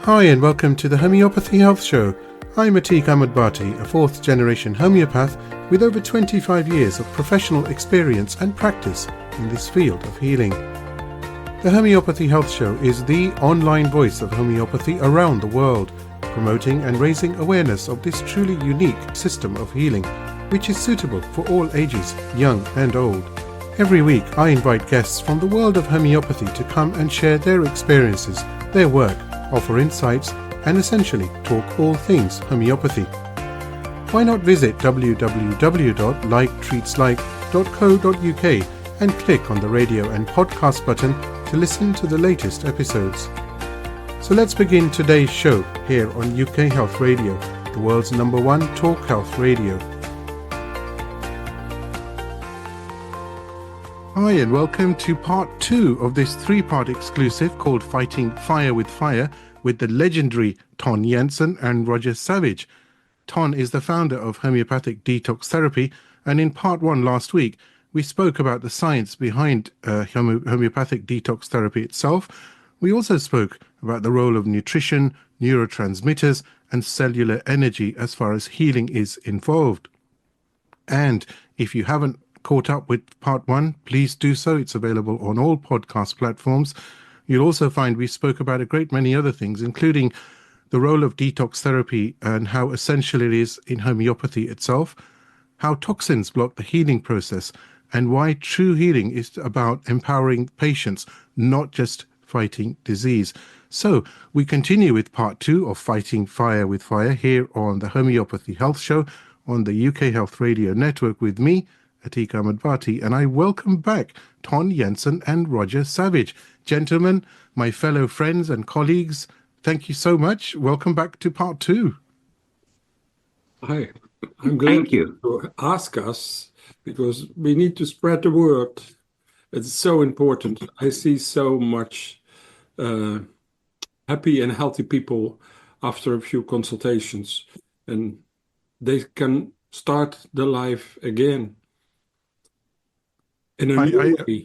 Hi and welcome to the Homeopathy Health Show. I'm Atik Ahmad-Bhatti, a fourth-generation homeopath with over 25 years of professional experience and practice in this field of healing. The Homeopathy Health Show is the online voice of homeopathy around the world, promoting and raising awareness of this truly unique system of healing, which is suitable for all ages, young and old. Every week I invite guests from the world of homeopathy to come and share their experiences, their work, offer insights, and essentially talk all things homeopathy. Why not visit www.liketreatslike.co.uk and click on the radio and podcast button to listen to the latest episodes. So let's begin today's show here on UK Health Radio, the world's #1 talk health radio. Hi and welcome to part 2 of this 3-part exclusive called Fighting Fire with the legendary Ton Jansen and Roger Savage. Ton is the founder of Homeopathic Detox Therapy, and in part 1 last week we spoke about the science behind homeopathic detox therapy itself. We also spoke about the role of nutrition, neurotransmitters and cellular energy as far as healing is involved. And if you haven't caught up with part 1, please do so. It's available on all podcast platforms. You'll also find we spoke about a great many other things, including the role of detox therapy and how essential it is in homeopathy itself, how toxins block the healing process, and why true healing is about empowering patients, not just fighting disease. So we continue with part 2 of Fighting Fire with Fire here on the Homeopathy Health Show on the UK Health Radio Network with me, Atik Ahmad-Bhatti, and I welcome back Ton Jansen and Roger Savage. Gentlemen, my fellow friends and colleagues, thank you so much. Welcome back to part 2. Hi, I'm glad you ask us because we need to spread the word. It's so important. I see so much happy and healthy people after a few consultations, and they can start the life again in a new way.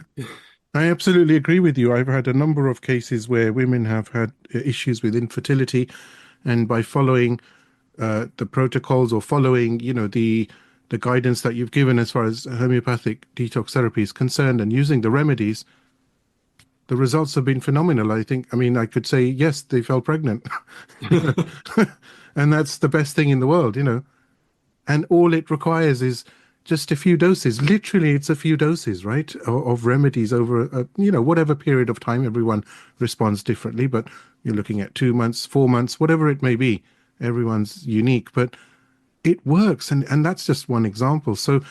I absolutely agree with you. I've had a number of cases where women have had issues with infertility, and by following the protocols or following, the guidance that you've given as far as homeopathic detox therapy is concerned and using the remedies, the results have been phenomenal. I could say, yes, they fell pregnant. And that's the best thing in the world, And all it requires is just a few doses. Literally, it's a few doses, right, of remedies over, whatever period of time. Everyone responds differently, but you're looking at 2 months, 4 months, whatever it may be. Everyone's unique, but it works. And that's just one example. So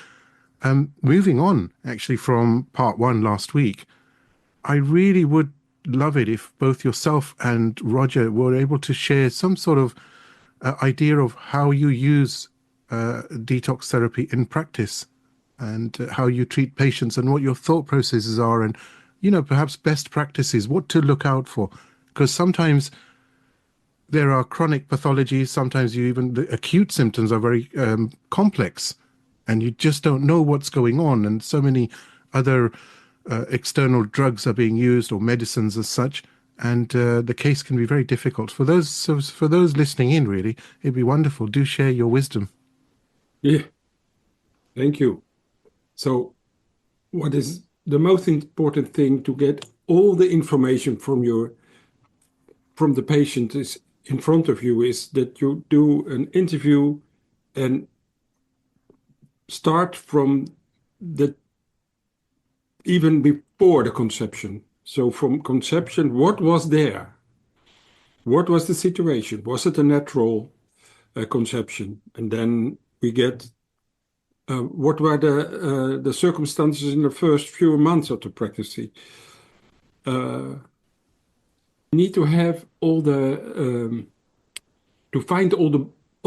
moving on, actually, from part 1 last week, I really would love it if both yourself and Roger were able to share some sort of idea of how you use detox therapy in practice and how you treat patients and what your thought processes are and, perhaps best practices, what to look out for. Because sometimes there are chronic pathologies, sometimes the acute symptoms are very complex and you just don't know what's going on. And so many other external drugs are being used or medicines as such. And the case can be very difficult. For those listening in, really, it'd be wonderful. Do share your wisdom. Yeah, thank you. So what is the most important thing to get all the information from the patient is in front of you is that you do an interview and start from even before the conception. So from conception, what was there? What was the situation? Was it a natural conception? And then we get what were the circumstances in the first few months of the pregnancy. You need to have to find all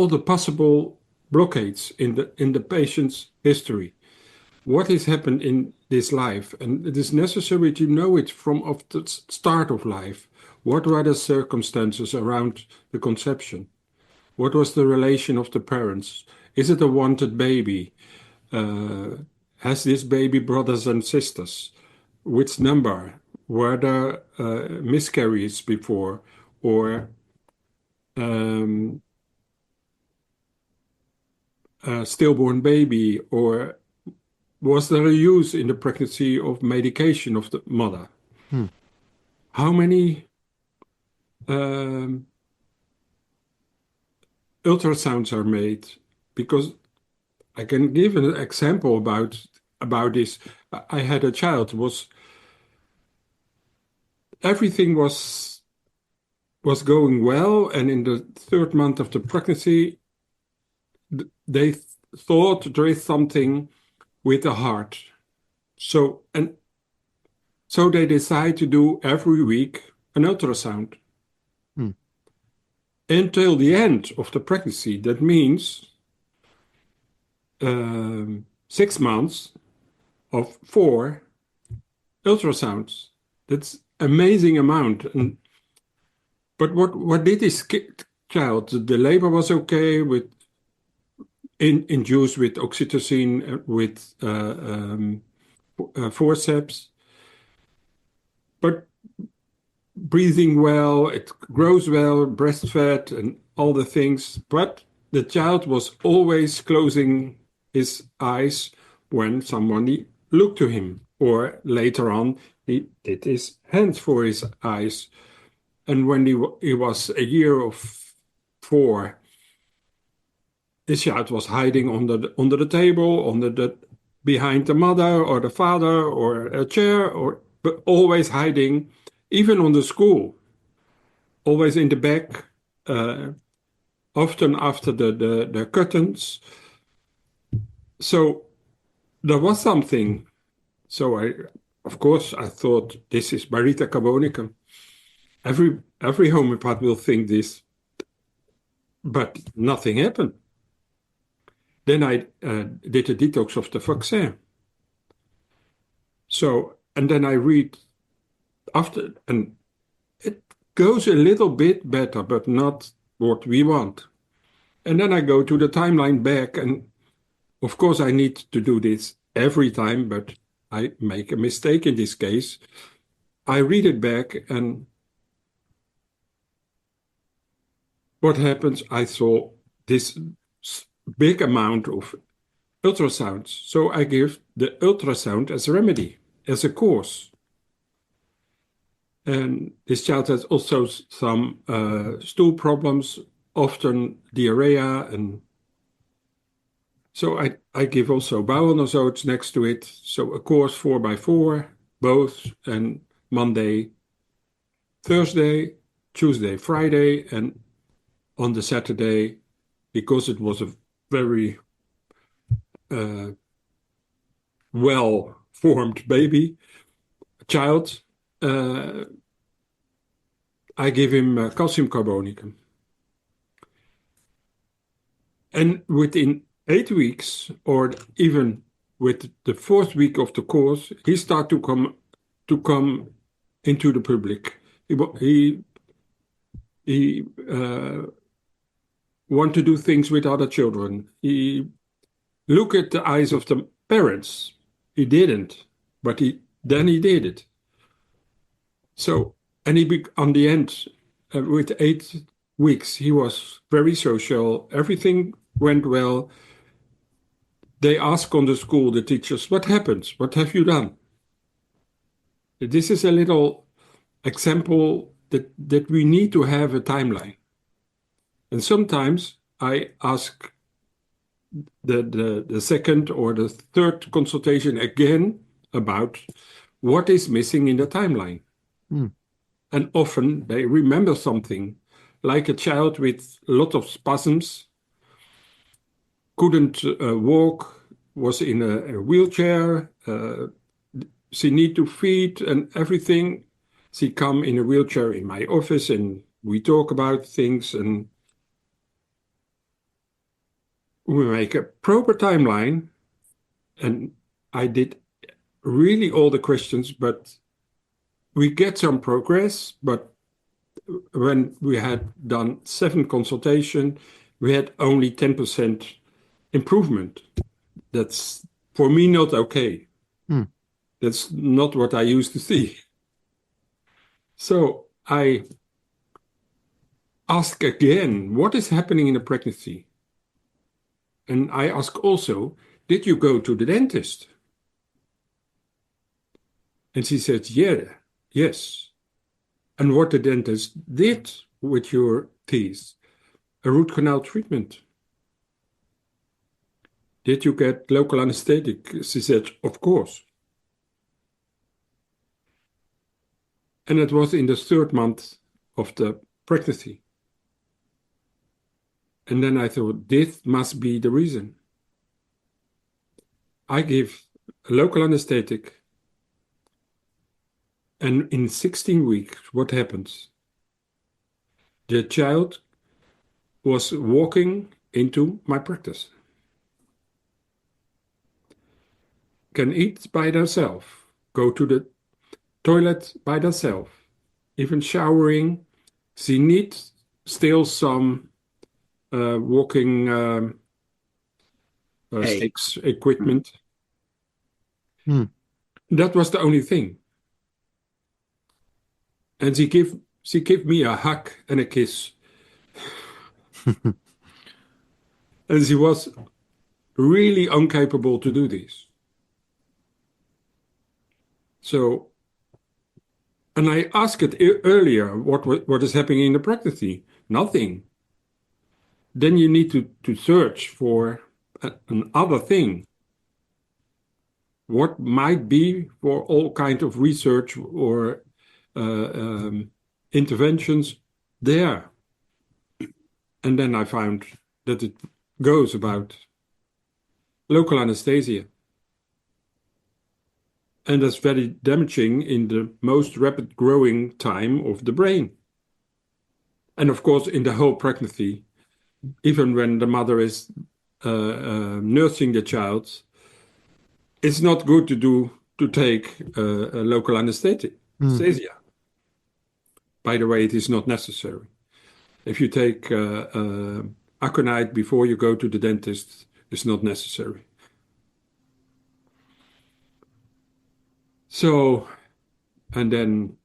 the possible blockades in the patient's history. What has happened in this life, and it is necessary to know it from the start of life. What were the circumstances around the conception? What was the relation of the parents? Is it a wanted baby? Has this baby brothers and sisters? Which number? Were there miscarriages before? Or um, a stillborn baby, or was there a use in the pregnancy of medication of the mother? Hmm. How many um, ultrasounds are made? Because I can give an example about this. I had a child. Everything was going well, and in the third month of the pregnancy, they thought there is something with the heart. So they decide to do every week an ultrasound Hmm. until the end of the pregnancy. That means 6 months of 4 ultrasounds. That's amazing amount. But what did this child? The labor was okay with induced with oxytocin, with forceps, but breathing well, it grows well, breastfed, and all the things. But the child was always closing his eyes when somebody looked to him, or later on, he did his hands for his eyes. And when he was a year of 4, this child was hiding under the table, behind the mother or the father or a chair, but always hiding, even on the school, always in the back, often after the curtains. So there was something. So of course, I thought this is Barita carbonicum. Every homeopath will think this, but nothing happened. Then I did a detox of the vaccine. So, and then I read after, and it goes a little bit better, but not what we want. And then I go to the timeline back, and of course I need to do this every time, but I make a mistake in this case. I read it back, and what happens? I saw this big amount of ultrasounds. So I give the ultrasound as a remedy, as a course. And this child has also some stool problems, often diarrhea. And so I give also bowel nosodes next to it. So a course 4x4, both, and Monday, Thursday, Tuesday, Friday, and on the Saturday, because it was a very well-formed baby, child, I give him calcium carbonicum. And within 8 weeks, or even with the 4th week of the course, he started to come into the public. He want to do things with other children. He look at the eyes of the parents. He didn't, but then he did it. So, and on the end, with 8 weeks, he was very social. Everything went well. They ask on the school, the teachers, what happened? What have you done? This is a little example that we need to have a timeline. And sometimes I ask the second or the third consultation again about what is missing in the timeline. Mm. And often they remember something, like a child with a lot of spasms, couldn't walk, was in a wheelchair, she need to feed and everything. She come in a wheelchair in my office and we talk about things and we make a proper timeline. And I did really all the questions, but we get some progress. But when we had done 7 consultations, we had only 10% improvement. That's for me not okay. Mm. That's not what I used to see. So I ask again, what is happening in the pregnancy? And I ask also, did you go to the dentist? And she said, yeah, yes. And what the dentist did with your teeth? A root canal treatment. Did you get local anesthetic? She said, of course. And it was in the 3rd month of the pregnancy. And then I thought, this must be the reason. I give a local anesthetic, and in 16 weeks, what happens? The child was walking into my practice, can eat by themselves, go to the toilet by themselves, even showering. She needs still some walking sticks equipment. Hmm. That was the only thing. And she gave me a hug and a kiss. And she was really incapable to do this. So, and I asked it earlier, what is happening in the pregnancy? Nothing. Then you need to search for another thing. What might be for all kind of research or interventions there. And then I found that it goes about local anesthesia. And that's very damaging in the most rapid growing time of the brain. And of course, in the whole pregnancy, even when the mother is nursing the child, it's not good to take a local anesthesia. By the way, it is not necessary. If you take aconite before you go to the dentist, it's not necessary. So, and then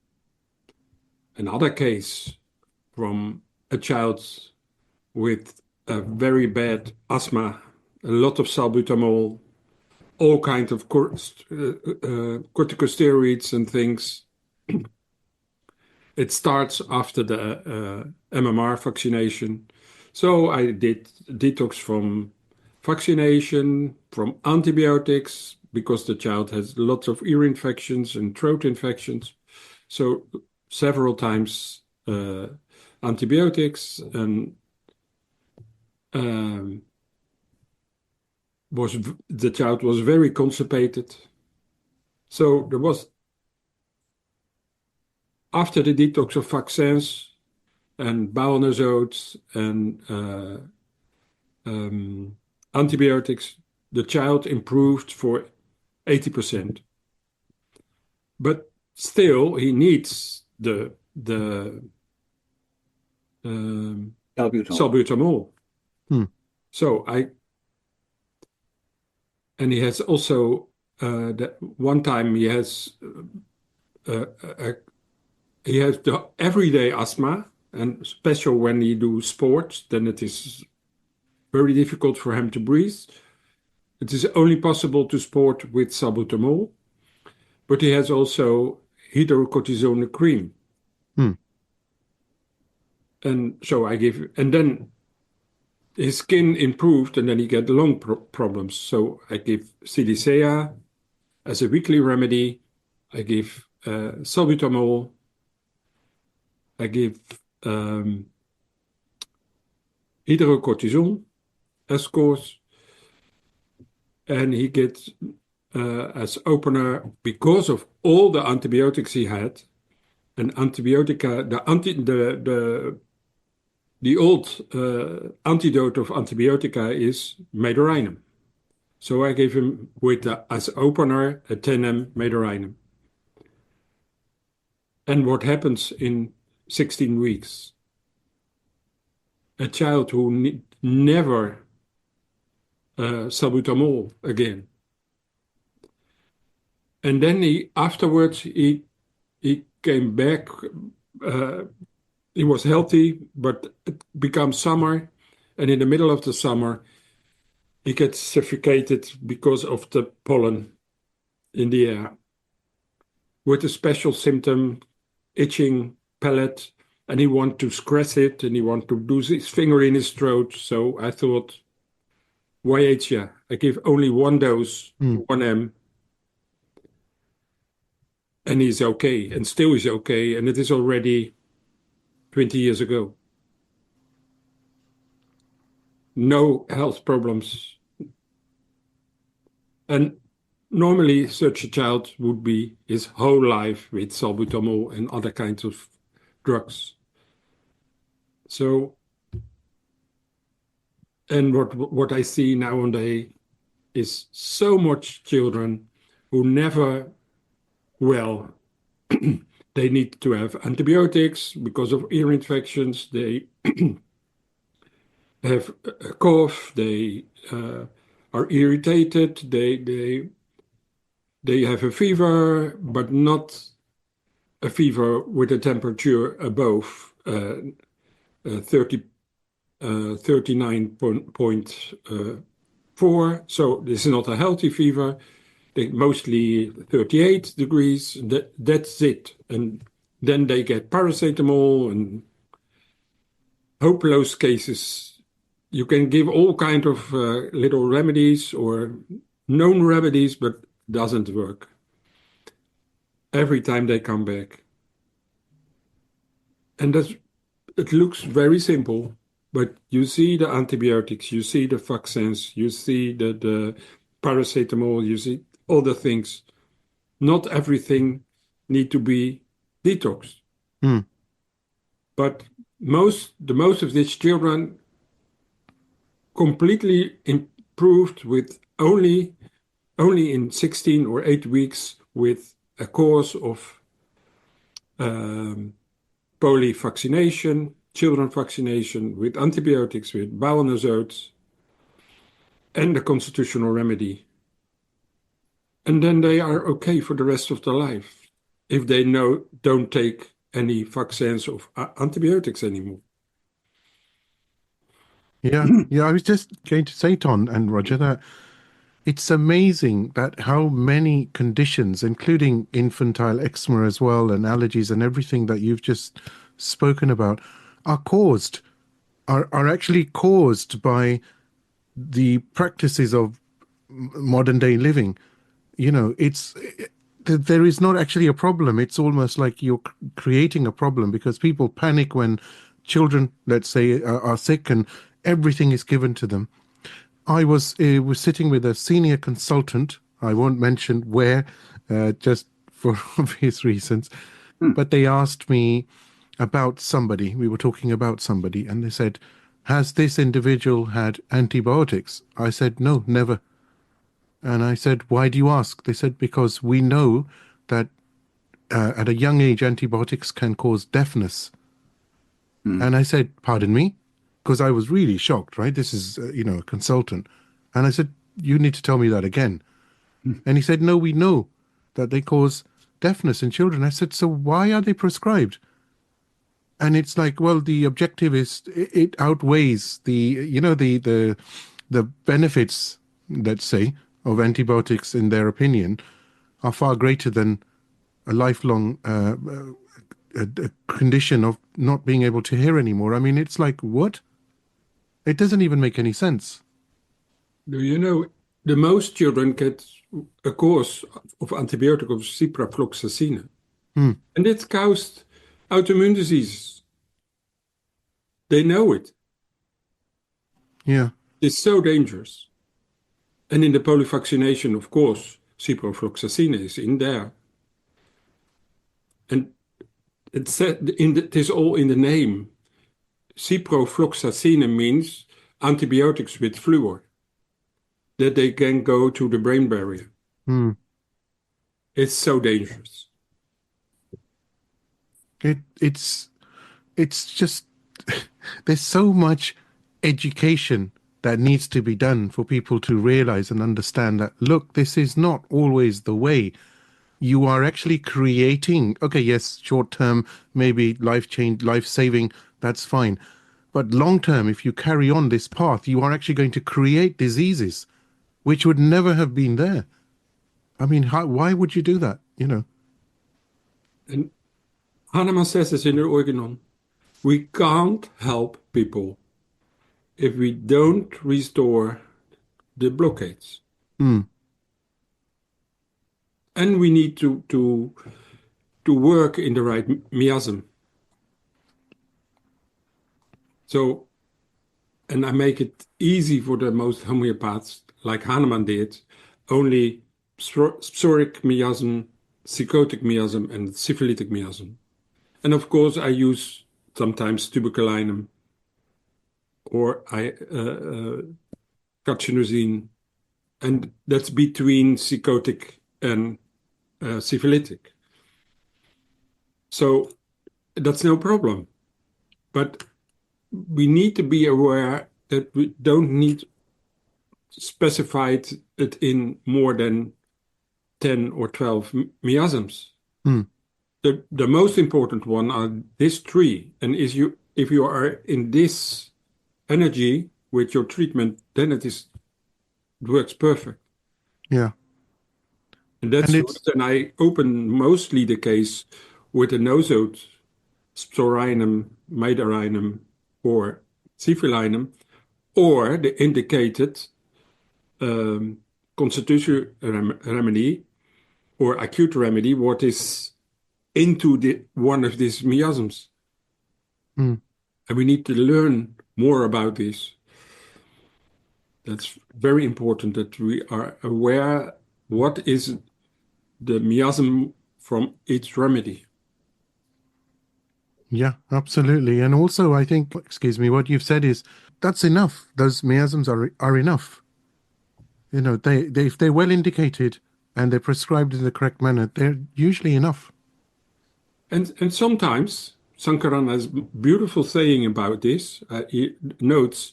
another case from a child with a very bad asthma, a lot of salbutamol, all kinds of corticosteroids and things. It starts after the MMR vaccination. So I did detox from vaccination, from antibiotics, because the child has lots of ear infections and throat infections. So several times antibiotics, and the child was very constipated. So there was, after the detox of vaccines and bowel nosodes and antibiotics, the child improved for 80%. But still, he needs the salbutamol. So and he has also that one time he has the everyday asthma, and especially when he do sports, then it is very difficult for him to breathe. It is only possible to sport with salbutamol, but he has also hydrocortisone cream. And so I give, and then his skin improved, and then he get lung problems. So I give CDCA as a weekly remedy. I give salbutamol. I give hydrocortisone as course. And he gets as opener, because of all the antibiotics he had, and antibiotica, the old antidote of antibiotica is medorinum. So I gave him with as opener a 10 medorinum. And what happens in 16 weeks? A child who never salbutamol again. And then afterwards he came back He was healthy, but it becomes summer, and in the middle of the summer, he gets suffocated because of the pollen in the air with a special symptom, itching palate, and he want to scratch it, and he want to do his finger in his throat. So I thought, YHA, I give only one dose, 1 m, and he's okay, and still is okay, and it is already 20 years ago. No health problems. And normally such a child would be his whole life with salbutamol and other kinds of drugs. So, and what I see nowadays is so much children who never, well, they need to have antibiotics because of ear infections. They have a cough. They are irritated. They have a fever, but not a fever with a temperature above 39.4. So this is not a healthy fever. They mostly 38 degrees. That's it. And then they get paracetamol and hopeless cases. You can give all kind of little remedies or known remedies, but doesn't work. Every time they come back. And it looks very simple, but you see the antibiotics, you see the vaccines, you see the paracetamol, you see all the things. Not everything need to be detoxed. But the most of these children completely improved with only in 16 or 8 weeks with a course of polio vaccination, children vaccination with antibiotics, with bowel-nozodes, and the constitutional remedy. And then they are okay for the rest of their life if they don't take any vaccines of antibiotics anymore. Yeah, I was just going to say, Ton and Roger, that it's amazing that how many conditions, including infantile eczema as well, and allergies and everything that you've just spoken about, are actually caused by the practices of modern day living. There is not actually a problem. It's almost like you're creating a problem because people panic when children, let's say, are sick and everything is given to them. I was sitting with a senior consultant. I won't mention where, just for obvious reasons. But they asked me about somebody. We were talking about somebody, and they said, "Has this individual had antibiotics?" I said, "No, never." And I said, "Why do you ask?" They said, "Because we know that at a young age, antibiotics can cause deafness." And I said, "Pardon me?" Because I was really shocked, right? This is, a consultant. And I said, "You need to tell me that again." And he said, "No, we know that they cause deafness in children." I said, "So why are they prescribed?" And it's like, well, the objective is it outweighs the benefits, let's say, of antibiotics, in their opinion, are far greater than a lifelong a condition of not being able to hear anymore. I mean, it's like, what? It doesn't even make any sense. Do you know, the most children get a course of antibiotic of ciprofloxacin. And it caused autoimmune diseases. They know it. Yeah. It's so dangerous. And in the polio vaccination, of course, ciprofloxacin is in there. And it said it is all in the name. Ciprofloxacin means antibiotics with fluor, that they can go to the brain barrier. It's so dangerous. It's just there's so much education that needs to be done for people to realize and understand that, look, this is not always the way. you are actually creating, okay, yes, short term, maybe life change, life saving, that's fine. But long term, if you carry on this path, you are actually going to create diseases which would never have been there. I mean, why would you do that? You know? And Hahnemann says this in the Organon. We can't help people if we don't restore the blockades. Hmm. And we need to work in the right miasm. So, and I make it easy for the most homeopaths, like Hahnemann did, only psoric miasm, psychotic miasm, and syphilitic miasm. And of course, I use sometimes tuberculinum or carcinosine, and that's between psychotic and syphilitic. So that's no problem. But we need to be aware that we don't need specified it in more than 10 or 12 miasms. Hmm. The most important one are these three. And if you are in this energy with your treatment, then it works perfect. Yeah. And that's And the it's, reason I open mostly the case with a nosode, psorinum, midarinum, or civilinum, or the indicated constitutional remedy or acute remedy, what is into one of these miasms. hmm. And we need to learn more about this. That's very important that we are aware what is the miasm from each remedy. Yeah, absolutely. And also, I think, excuse me, what you've said is that's enough. Those miasms are enough. You know, they if they're well indicated and they're prescribed in the correct manner, they're usually enough. And sometimes Sankaran has beautiful saying about this. He notes,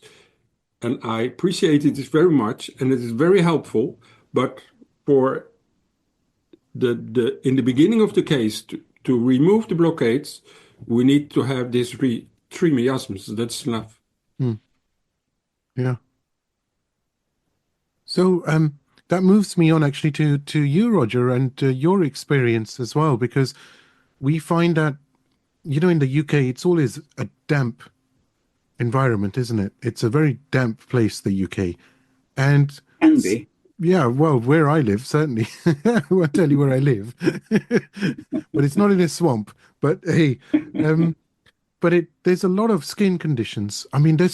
and I appreciate it very much, and it is very helpful. But for the in the beginning of the case to remove the blockades, we need to have these three miasms. That's enough. Hmm. Yeah. So that moves me on actually to you, Roger, and your experience as well, because we find that, you know, in the UK, it's always a damp environment, isn't it? It's a very damp place, the UK. And Can be. yeah, well, where I live, certainly. I won't tell you where I live, but it's not in a swamp. But hey, um, but there's a lot of skin conditions. I mean, I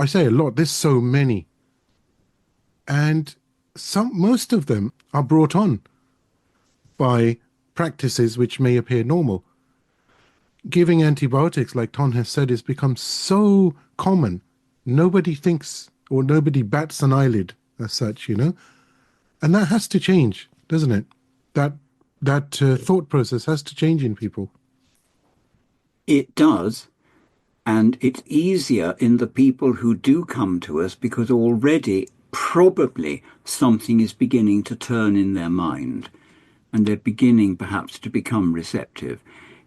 say a lot, there's so many. And most of them are brought on by practices which may appear normal. Giving antibiotics, like Ton has said, has become so common. Nobody thinks or nobody bats an eyelid as such, you know? And that has to change, doesn't it? That thought process has to change in people. It does. And it's easier in the people who do come to us because already probably something is beginning to turn in their mind and they're beginning perhaps to become receptive.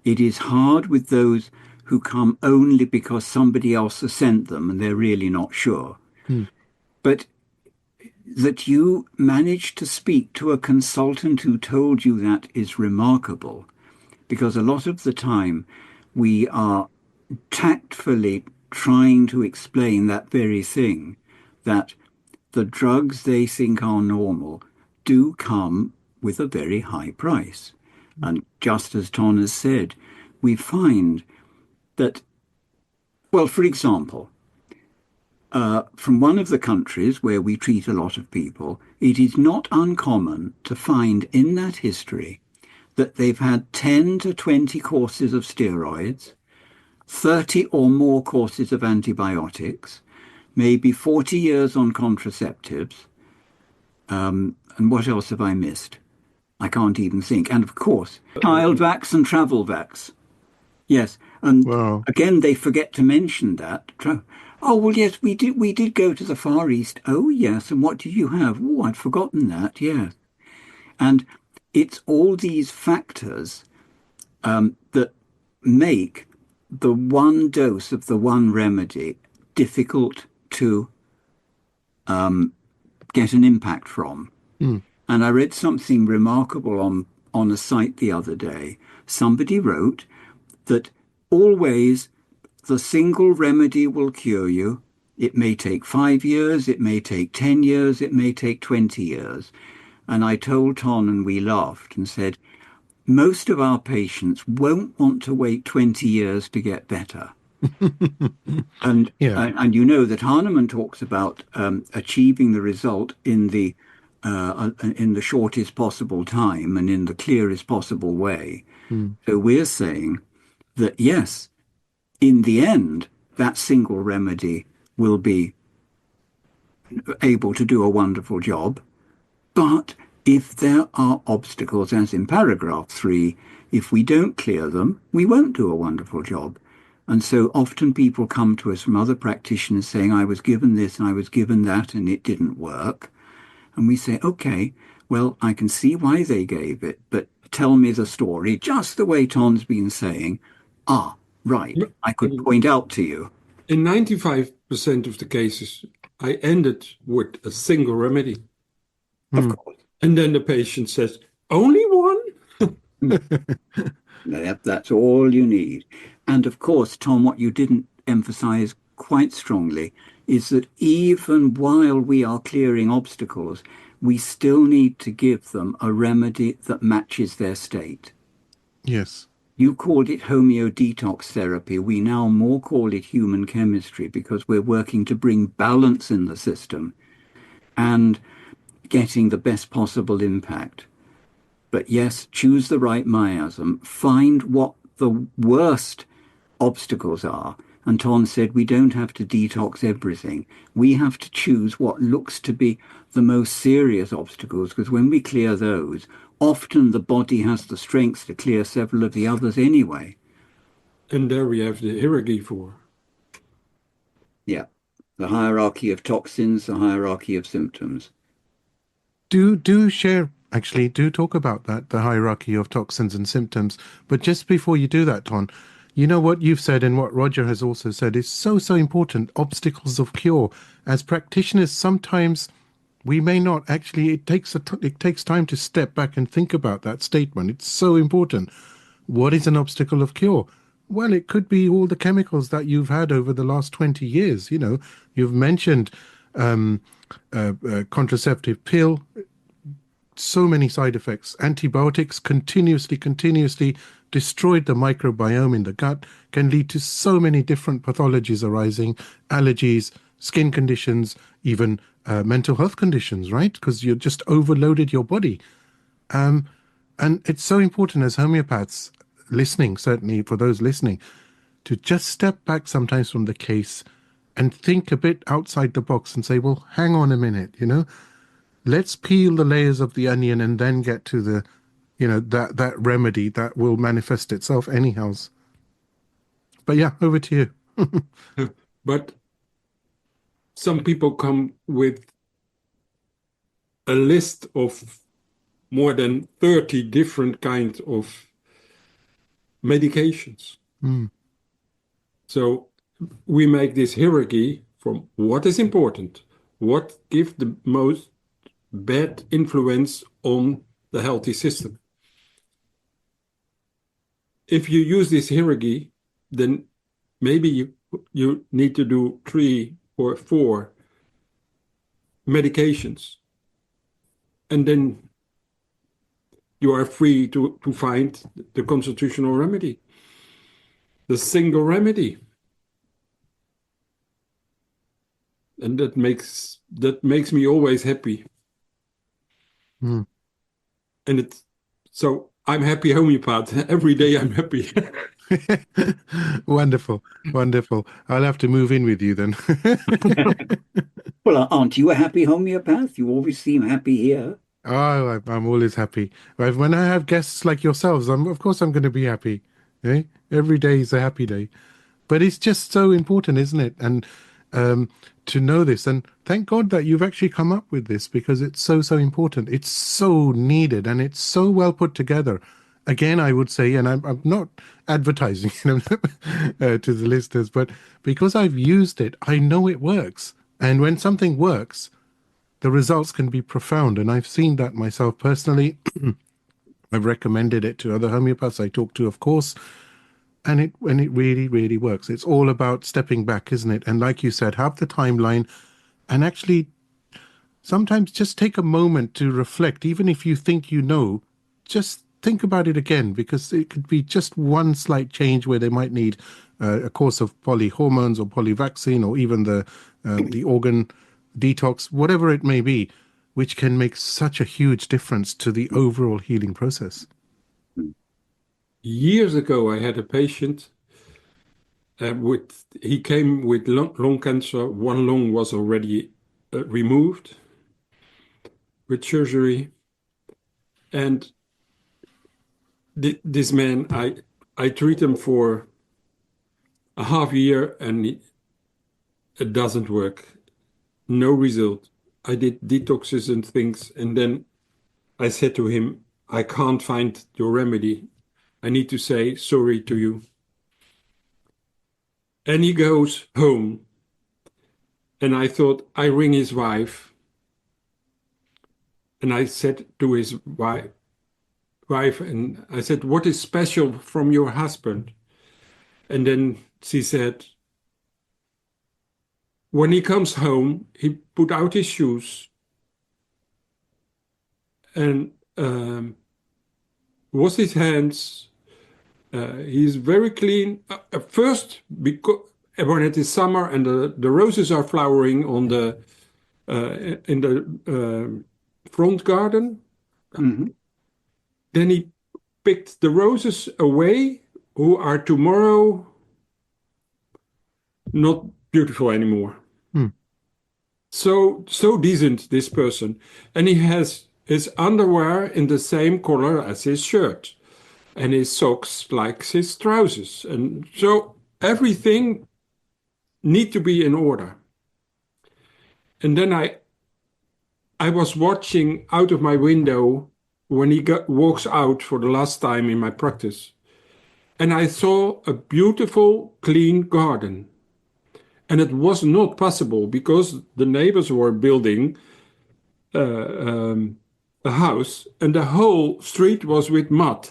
It is hard with those who come only because somebody else has sent them and they're really not sure. Hmm. But that you managed to speak to a consultant who told you that is remarkable, because a lot of the time we are tactfully trying to explain that very thing, that the drugs they think are normal do come with a very high price. And just as Ton has said, we find that, well, for example, from one of the countries where we treat a lot of people, it is not uncommon to find in that history that they've had 10 to 20 courses of steroids, 30 or more courses of antibiotics, maybe 40 years on contraceptives. And what else have I missed? I can't even think. And of course, child vax and travel vax. Yes. And Wow. again, they forget to mention that. Oh, well, yes, we did go to the Far East. Oh, yes. And what did you have? Oh, I'd forgotten that. Yes. And it's all these factors that make the one dose of the one remedy difficult to get an impact from. And I read something remarkable on a site the other day. Somebody wrote that always the single remedy will cure you. It may take 5 years, it may take 10 years, it may take 20 years. And I told Ton, and we laughed and said, most of our patients won't want to wait 20 years to get better. And Yeah. and you know that Hahnemann talks about achieving the result in the shortest possible time and in the clearest possible way. So we're saying that yes, in the end, that single remedy will be able to do a wonderful job. But if there are obstacles, as in paragraph 3, if we don't clear them, we won't do a wonderful job. And so often people come to us from other practitioners saying, I was given this and I was given that and it didn't work. And we say, okay, well, I can see why they gave it, but tell me the story, just the way Ton's been saying. Ah, right, I could point out to you. In 95% of the cases, I ended with a single remedy. Of course. And then the patient says, only one? That's all you need. And of course, Tom, what you didn't emphasize quite strongly is that even while we are clearing obstacles, we still need to give them a remedy that matches their state. Yes. You called it detox therapy. We now more call it human chemistry because we're working to bring balance in the system and getting the best possible impact. But yes, choose the right miasm. Find what the worst obstacles are. And Ton said we don't have to detox everything. We have to choose what looks to be the most serious obstacles, because when we clear those, often the body has the strength to clear several of the others anyway. And there we have the hierarchy for. Yeah, the hierarchy of toxins, the hierarchy of symptoms. Do share, actually, do talk about that, the hierarchy of toxins and symptoms. But just before you do that, Ton, you know what you've said and what Roger has also said is so important, obstacles of cure. As practitioners, sometimes we may not actually, it takes time to step back and think about that statement. It's so important. What is an obstacle of cure? Well, it could be all the chemicals that you've had over the last 20 years. You know, you've mentioned contraceptive pill, so many side effects. Antibiotics continuously destroyed the microbiome in the gut, can lead to so many different pathologies arising, allergies, skin conditions, even mental health conditions, right? Because you just overloaded your body. And it's so important as homeopaths listening, certainly for those listening, to just step back sometimes from the case and think a bit outside the box and say, well, hang on a minute, you know, let's peel the layers of the onion and then get to the, you know, that remedy that will manifest itself anyhow. But yeah, over to you. But some people come with a list of more than 30 different kinds of medications. So we make this hierarchy from what is important, what gives the most bad influence on the healthy system. If you use this hierarchy, then maybe you need to do 3 or 4 medications. And then you are free to find the constitutional remedy, the single remedy. And that makes me always happy. And so I'm happy homeopath. Every day I'm happy. Wonderful. I'll have to move in with you then. Well, aren't you a happy homeopath? You always seem happy here. Oh, I'm always happy. When I have guests like yourselves, of course I'm going to be happy. Eh? Every day is a happy day. But it's just so important, isn't it? And to know this. And thank God that you've actually come up with this, because it's so, so important. It's so needed, and it's so well put together. Again, I would say, and I'm not advertising to the listeners, but because I've used it, I know it works. And when something works, the results can be profound. And I've seen that myself personally. I've recommended it to other homeopaths I talk to, of course. And it really, really works. It's all about stepping back, isn't it? And like you said, have the timeline, and actually sometimes just take a moment to reflect. Even if you think you know, just think about it again, because it could be just one slight change where they might need a course of polyhormones or polyvaccine, or even the organ detox, whatever it may be, which can make such a huge difference to the overall healing process. Years ago, I had a patient he came with lung cancer. One lung was already removed with surgery. And this man, I treat him for a half year, and it doesn't work. No result. I did detoxes and things, and then I said to him, I can't find your remedy. I need to say sorry to you. And he goes home. And I thought, I ring his wife. And I said to his wife, and I said, what is special from your husband? And then she said, when he comes home, he put out his shoes and wash his hands. He's very clean. First, because when it is summer and the roses are flowering on the in the front garden, Mm-hmm. then he picked the roses away, who are tomorrow not beautiful anymore. So decent, this person. And he has his underwear in the same color as his shirt, and his socks like his trousers. And so everything need to be in order. And then I was watching out of my window when he walks out for the last time in my practice. And I saw a beautiful, clean garden. And it was not possible because the neighbors were building a house, and the whole street was with mud.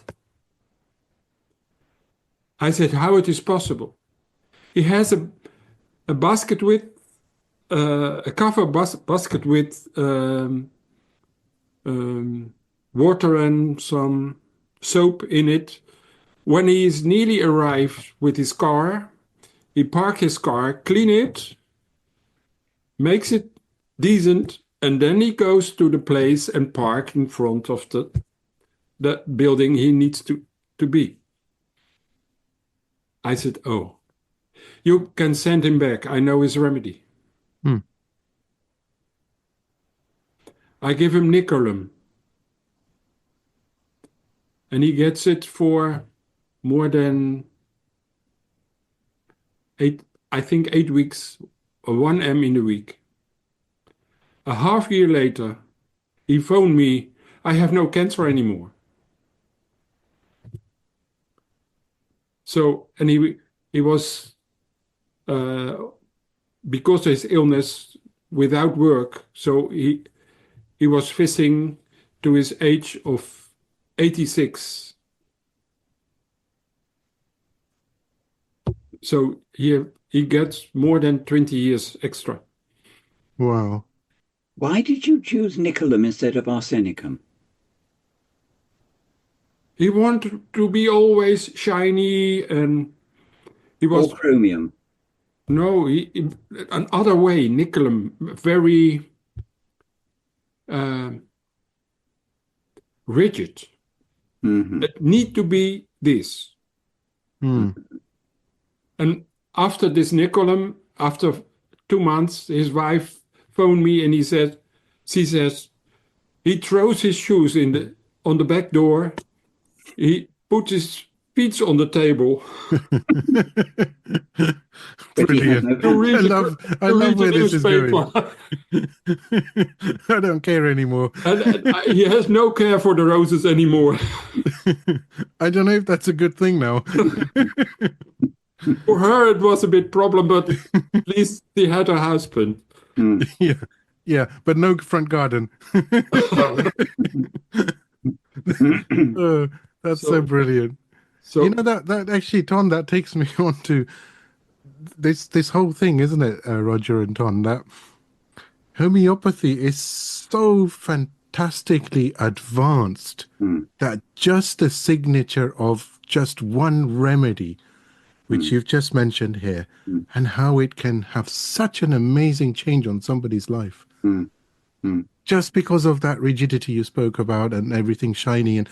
I said, how it is possible? He has a basket with a cover basket with water and some soap in it. When he is nearly arrived with his car, he parks his car, clean it, makes it decent, and then he goes to the place and park in front of the building he needs to be. I said, oh, you can send him back. I know his remedy. I give him Nicolum. And he gets it for more than 8 weeks, or 1 M in a week. A half year later, he phoned me, I have no cancer anymore. So, and he was, because of his illness, without work, so he was fishing to his age of 86. So he gets more than 20 years extra. Wow. Why did you choose Nicolum instead of Arsenicum? He wanted to be always shiny, and he was... Or chromium? No, another way, Nicolum, very rigid. Mm-hmm. It need to be this. And after this Nicolum, after 2 months, his wife phoned me and she says, he throws his shoes on the back door. He puts his feet's on the table. But he had Brilliant. no To read I to love read the where this is going. newspaper. I don't care anymore. and he has no care for the roses anymore. I don't know if that's a good thing now. For her, it was a bit problem, but at least she had a husband. Yeah, yeah, but no front garden. That's so So, brilliant. so That actually, Ton, that takes me on to this whole thing, isn't it, Roger and Ton? That homeopathy is so fantastically advanced that just the signature of just one remedy, which you've just mentioned here, and how it can have such an amazing change on somebody's life. Just because of that rigidity you spoke about and everything shiny. And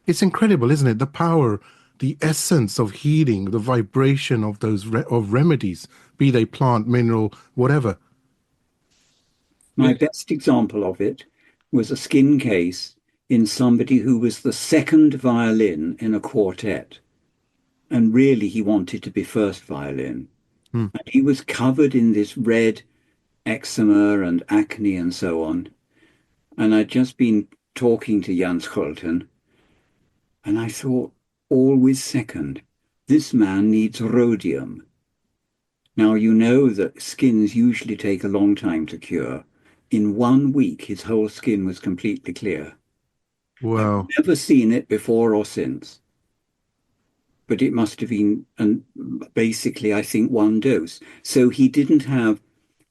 it's incredible, isn't it? The power, the essence of healing, the vibration of those of remedies, be they plant, mineral, whatever. My best example of it was a skin case in somebody who was the second violin in a quartet. And really, he wanted to be first violin. And he was covered in this red eczema and acne and so on. And I'd just been talking to Jans Scholten, and I thought, always second, this man needs rhodium. Now, you know that skins usually take a long time to cure. In 1 week, his whole skin was completely clear. Wow. I've never seen it before or since. But it must have been, and basically, I think 1 dose. So he didn't have,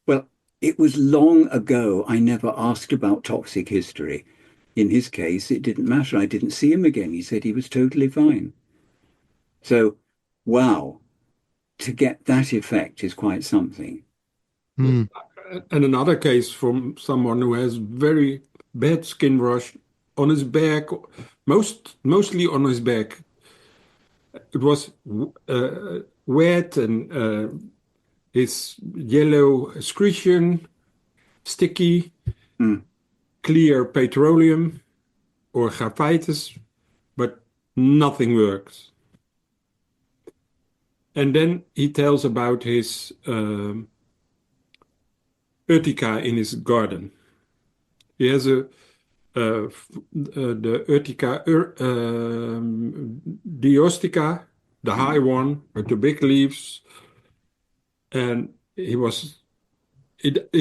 well, it was long ago. I never asked about toxic history. In his case, it didn't matter. I didn't see him again. He said he was totally fine. So, wow, to get that effect is quite something. and another case from someone who has very bad skin rash on his back, mostly on his back. It was wet and his yellow excretion, sticky, clear petroleum or graphitis, but nothing works. And then he tells about his Urtica in his garden. He has the Urtica diostica, the high one with the big leaves, and he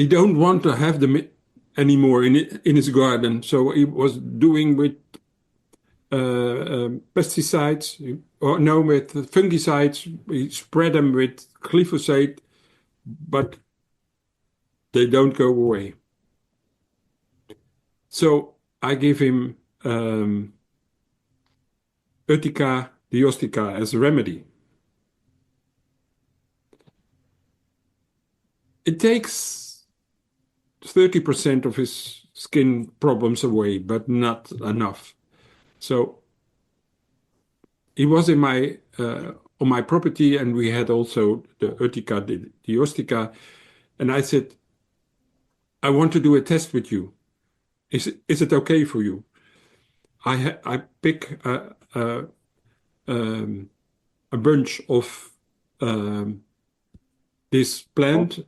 don't want to have them anymore in his garden. So he was doing with pesticides, or no, with fungicides. We spread them with glyphosate, but they don't go away. So I give him Urtica diostica as a remedy. It takes 30% of his skin problems away, but not enough. So he was in my on my property, and we had also the Urtica diostica, and I said, I want to do a test with you. Is it okay for you? I pick a bunch of this plant,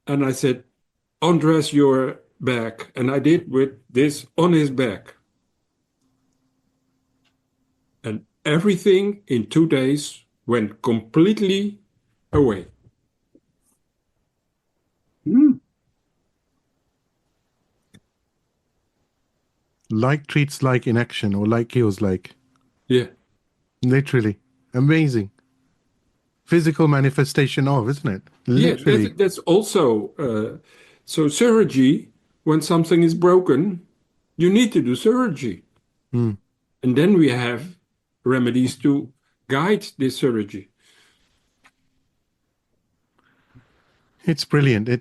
and I said, undress your back, and I did with this on his back. And everything in 2 days went completely away. Like treats like in action, or like kills like. Yeah. Literally. Amazing. Physical manifestation of, isn't it? Literally. Yeah, that's also so surgery. When something is broken, you need to do surgery, and then we have remedies to guide this surgery. It's brilliant. I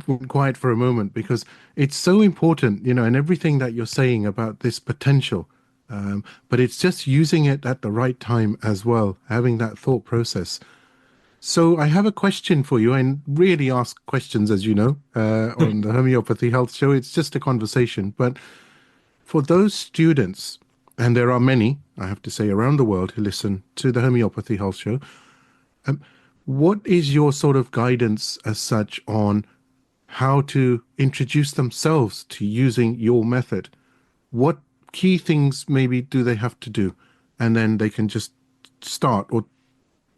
went quiet for a moment because it's so important, and everything that you're saying about this potential. But it's just using it at the right time as well, having that thought process. So I have a question for you, and really ask questions, as you know, on the Homeopathy Health Show. It's just a conversation. But For those students, and there are many, I have to say, around the world who listen to the Homeopathy Health Show, what is your sort of guidance as such on how to introduce themselves to using your method? What key things maybe do they have to do? And then they can just start. Or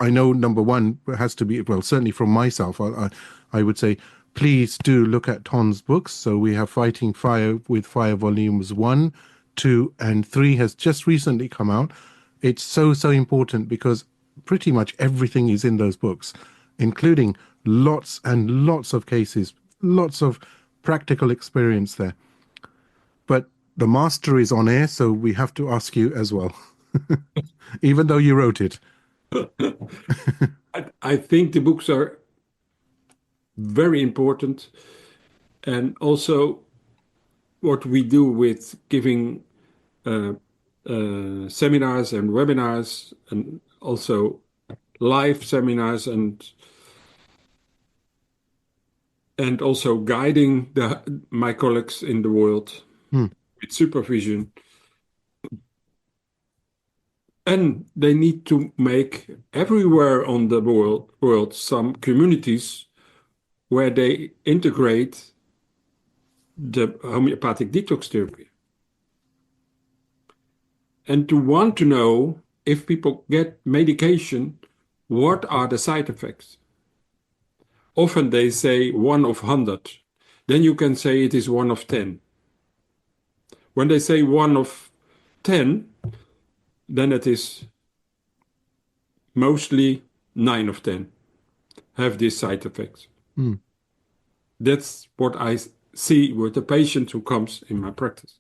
I know number one has to be, well, certainly from myself, I would say, please do look at Ton's books. So we have Fighting Fire with Fire Volumes 1, 2, and 3 has just recently come out. It's so, so important because pretty much everything is in those books, including lots and lots of cases, lots of practical experience there. But the master is on air, so we have to ask you as well, even though you wrote it. I think the books are very important. And also what we do with giving seminars and webinars, and also live seminars, and also guiding my colleagues in the world with supervision. And they need to make everywhere on the world some communities where they integrate the homeopathic detox therapy. And to want to know if people get medication, what are the side effects? Often they say 1 of 100. Then you can say it is 1 of 10. When they say 1 of 10, then it is mostly 9 of 10 have these side effects. That's what I see with the patient who comes in my practice.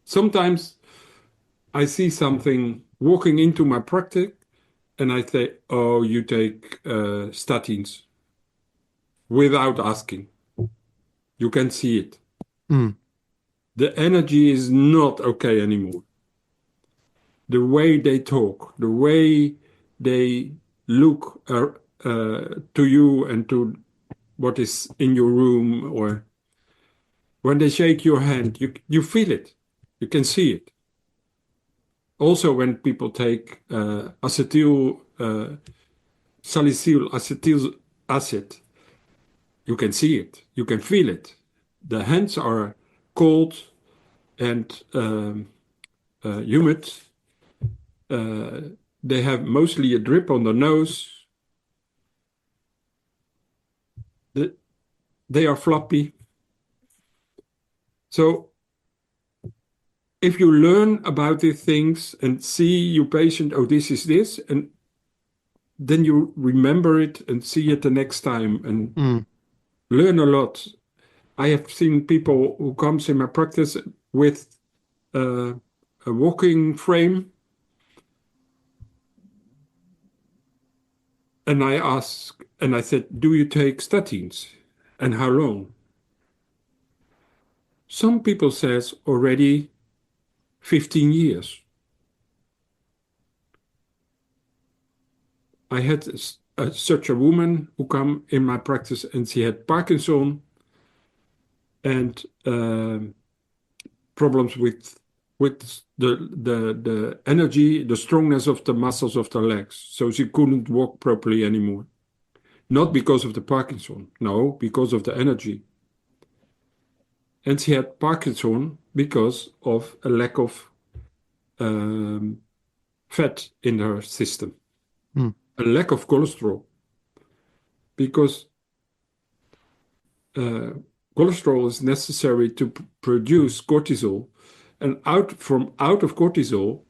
Sometimes I see something walking into my practice and I say, oh, you take statins, without asking. You can see it. The energy is not okay anymore. The way they talk, the way they look to you and to what is in your room, or when they shake your hand, you feel it. You can see it. Also, when people take salicylic acid, you can see it. You can feel it. The hands are cold and humid. They have mostly a drip on the nose. They are floppy. So if you learn about these things and see your patient, oh, this is this, and then you remember it and see it the next time and learn a lot. I have seen people who comes in my practice with a walking frame, and I said, do you take statins and how long? Some people says already 15 years. I had such a woman who come in my practice, and she had Parkinson and problems with the energy, the strongness of the muscles of the legs. So she couldn't walk properly anymore. Not because of the Parkinson, no, because of the energy. And she had Parkinson because of a lack of fat in her system, a lack of cholesterol. Because cholesterol is necessary to produce cortisol, and out of cortisol,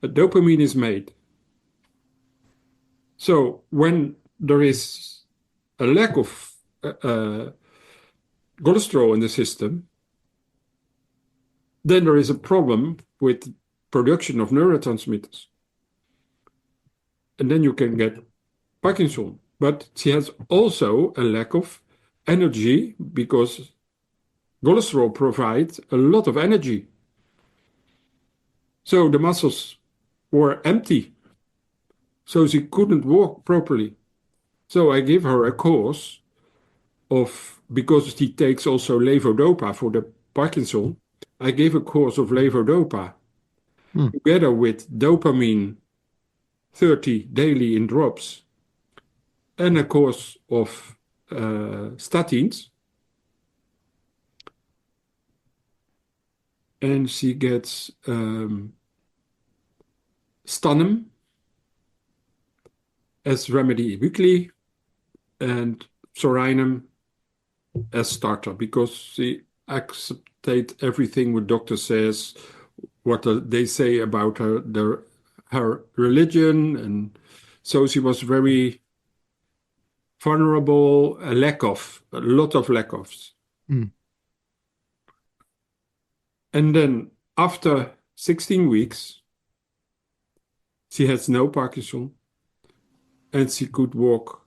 dopamine is made. So when there is a lack of cholesterol in the system, then there is a problem with production of neurotransmitters. And then you can get Parkinson. But she has also a lack of energy because cholesterol provides a lot of energy. So the muscles were empty. So she couldn't walk properly. So I give her a course because she takes also levodopa for the Parkinson, I gave a course of levodopa together with dopamine 30 daily in drops and a course of statins. And she gets Stanum as remedy weekly and Sorinum as starter, because she accepted everything what doctor says, what they say about her religion, and so she was very vulnerable, a lot of lack ofs. And then after 16 weeks, she has no Parkinson, and she could walk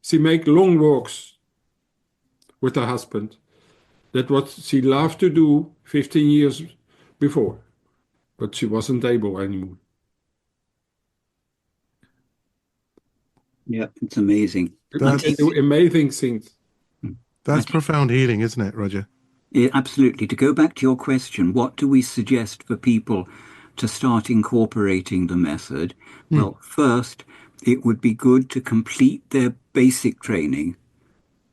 she make long walks with her husband. That what she loved to do 15 years before, but she wasn't able anymore. Yeah, it's amazing. They do amazing things. That's profound healing, isn't it, Roger? Yeah, absolutely. To go back to your question, what do we suggest for people to start incorporating the method? Well, first, it would be good to complete their basic training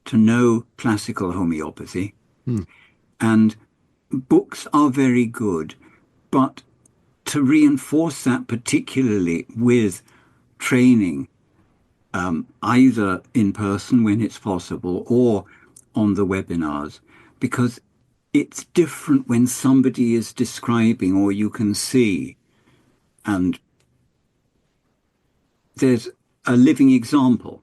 to know classical homeopathy. And books are very good, but to reinforce that particularly with training, either in person when it's possible or on the webinars, because it's different when somebody is describing or you can see, and there's a living example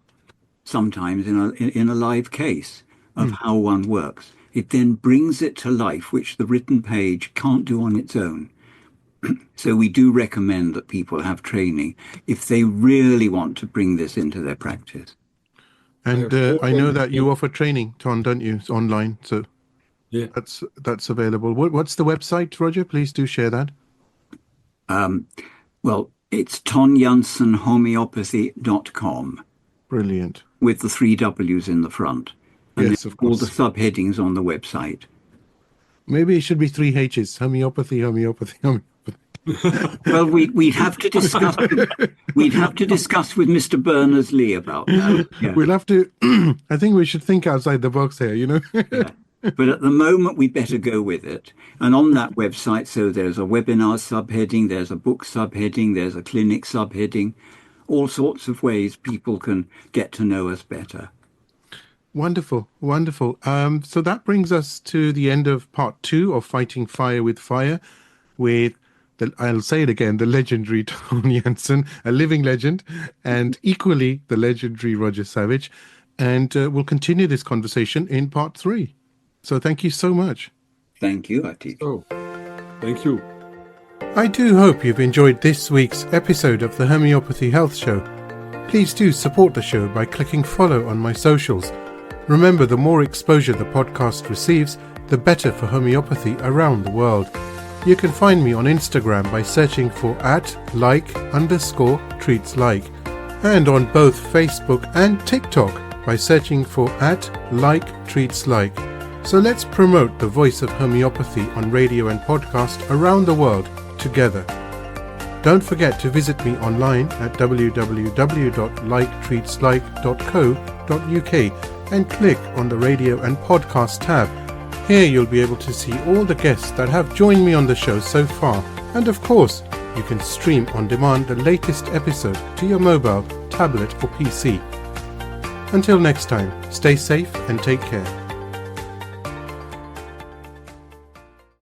sometimes in a live case of how one works. It then brings it to life, which the written page can't do on its own. So we do recommend that people have training if they really want to bring this into their practice. And I know that you offer training, Ton, don't you? It's online, so yeah, that's available. What's the website, Roger? Please do share that. Well, it's tonjansenhomeopathy.com. Brilliant. With the 3 W's in the front. And yes, of course. All the subheadings on the website. Maybe it should be 3 H's. Homeopathy, homeopathy, homeopathy. Well, we'd have to discuss. We'd have to discuss with Mr. Berners-Lee about that. Yeah. We'll have to. I think we should think outside the box here. You know. Yeah. But at the moment, we better go with it. And on that website, so there's a webinar subheading, there's a book subheading, there's a clinic subheading, all sorts of ways people can get to know us better. Wonderful, wonderful. So that brings us to the end of part 2 of Fighting Fire with Fire, with I'll say it again, the legendary Ton Jansen, a living legend, and equally the legendary Roger Savage. And we'll continue this conversation in part 3. So thank you so much. Thank you, Ati. Oh, thank you. I do hope you've enjoyed this week's episode of the Homeopathy Health Show. Please do support the show by clicking follow on my socials. Remember, the more exposure the podcast receives, the better for homeopathy around the world. You can find me on Instagram by searching for @like_treatslike, and on both Facebook and TikTok by searching for @like_treatslike. So let's promote the voice of homeopathy on radio and podcast around the world together. Don't forget to visit me online at www.liketreatslike.co.uk and click on the radio and podcast tab. Here you'll be able to see all the guests that have joined me on the show so far. And of course, you can stream on demand the latest episode to your mobile, tablet or PC. Until next time, stay safe and take care.